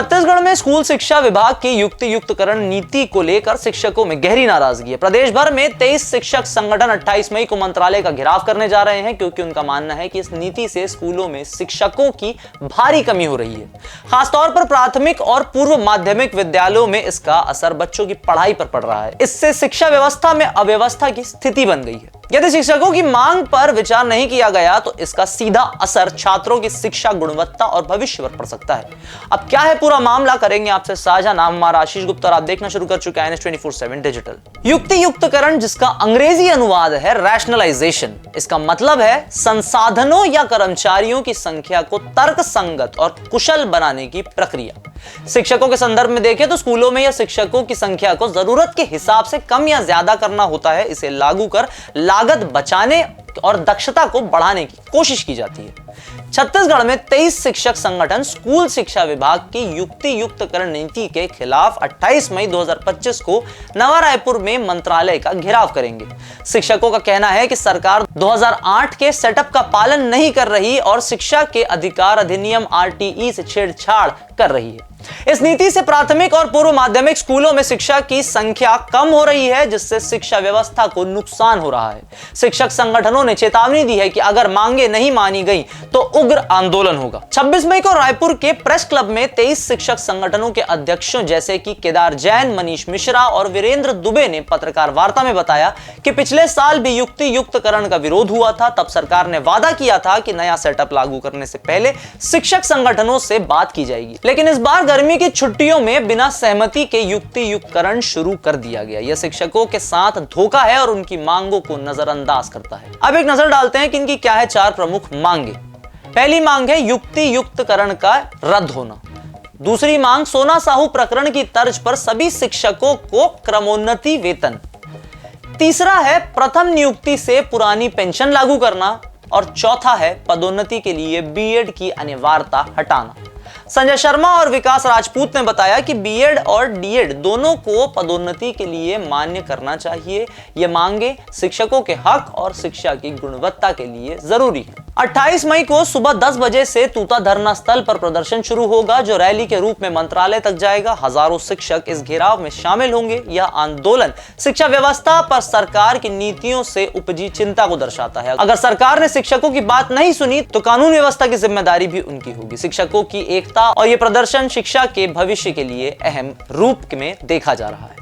छत्तीसगढ़ में स्कूल शिक्षा विभाग की युक्तियुक्तकरण नीति को लेकर शिक्षकों में गहरी नाराजगी है। प्रदेश भर में 23 शिक्षक संगठन 28 मई को मंत्रालय का घेराव करने जा रहे हैं, क्योंकि उनका मानना है कि इस नीति से स्कूलों में शिक्षकों की भारी कमी हो रही है। खासतौर पर प्राथमिक और पूर्व माध्यमिक विद्यालयों में इसका असर बच्चों की पढ़ाई पर पड़ रहा है। इससे शिक्षा व्यवस्था में अव्यवस्था की स्थिति बन गई है। यदि शिक्षकों की मांग पर विचार नहीं किया गया तो इसका सीधा असर छात्रों की शिक्षा गुणवत्ता और भविष्य पर पड़ सकता है। अब क्या है पूरा मामला, करेंगे आपसे साझा। नाम हमारा आशीष गुप्ता और आप देखना शुरू कर चुके हैं NH24/7 डिजिटल। युक्तियुक्तकरण, जिसका अंग्रेजी अनुवाद है रैशनलाइजेशन, इसका मतलब है संसाधनों या कर्मचारियों की संख्या को तर्कसंगत और कुशल बनाने की प्रक्रिया। शिक्षकों के संदर्भ में देखें तो स्कूलों में या शिक्षकों की संख्या को जरूरत के हिसाब से कम या ज्यादा करना होता है। इसे लागू कर लागत बचाने और दक्षता को बढ़ाने की कोशिश की जाती है। छत्तीसगढ़ में 23 शिक्षक संगठन स्कूल शिक्षा विभाग की युक्तियुक्तकरण नीति के खिलाफ 28 मई 2025 को नवा रायपुर में मंत्रालय का घेराव करेंगे। शिक्षकों का कहना है कि सरकार 2008 के सेटअप का पालन नहीं कर रही और शिक्षा के अधिकार अधिनियम RTE से छेड़छाड़ कर रही है। इस नीति से प्राथमिक और पूर्व माध्यमिक स्कूलों में शिक्षा की संख्या कम हो रही है, जिससे शिक्षा व्यवस्था को नुकसान हो रहा है। शिक्षक संगठनों ने चेतावनी दी है कि अगर मांगे नहीं मानी गई तो उग्र आंदोलन होगा। 26 मई को रायपुर के प्रेस क्लब में 23 शिक्षक संगठनों के अध्यक्षों जैसे कि केदार जैन, मनीष मिश्रा और वीरेंद्र दुबे ने पत्रकार वार्ता में बताया कि पिछले साल भी युक्तियुक्तकरण का विरोध हुआ था। तब सरकार ने वादा किया था कि नया सेटअप लागू करने से पहले शिक्षक संगठनों से बात की जाएगी, लेकिन इस बार गर्मी की छुट्टियों में बिना सहमति के युक्तियुक्तकरण शुरू कर दिया गया। यह शिक्षकों के साथ धोखा है और उनकी मांगों को नजरअंदाज करता है। अब एक नजर डालते हैं कि इनकी क्या है 4 प्रमुख मांगे। पहली मांग है युक्तियुक्तकरण का रद्द होना। दूसरी मांग सोना साहू प्रकरण की तर्ज पर सभी शिक्षकों को क्रमोन्नति वेतन। तीसरा है प्रथम नियुक्ति से पुरानी पेंशन लागू करना और चौथा है पदोन्नति के लिए बीएड की अनिवार्यता हटाना। संजय शर्मा और विकास राजपूत ने बताया कि बीएड और डीएड दोनों को पदोन्नति के लिए मान्य करना चाहिए। ये मांगे शिक्षकों के हक और शिक्षा की गुणवत्ता के लिए जरूरी है। 28 मई को सुबह 10 बजे से तूता धरना स्थल पर प्रदर्शन शुरू होगा, जो रैली के रूप में मंत्रालय तक जाएगा। हजारों शिक्षक इस घेराव में शामिल होंगे। यह आंदोलन शिक्षा व्यवस्था पर सरकार की नीतियों से उपजी चिंता को दर्शाता है। अगर सरकार ने शिक्षकों की बात नहीं सुनी तो कानून व्यवस्था की जिम्मेदारी भी उनकी होगी। शिक्षकों की एकता और यह प्रदर्शन शिक्षा के भविष्य के लिए अहम रूप में देखा जा रहा है।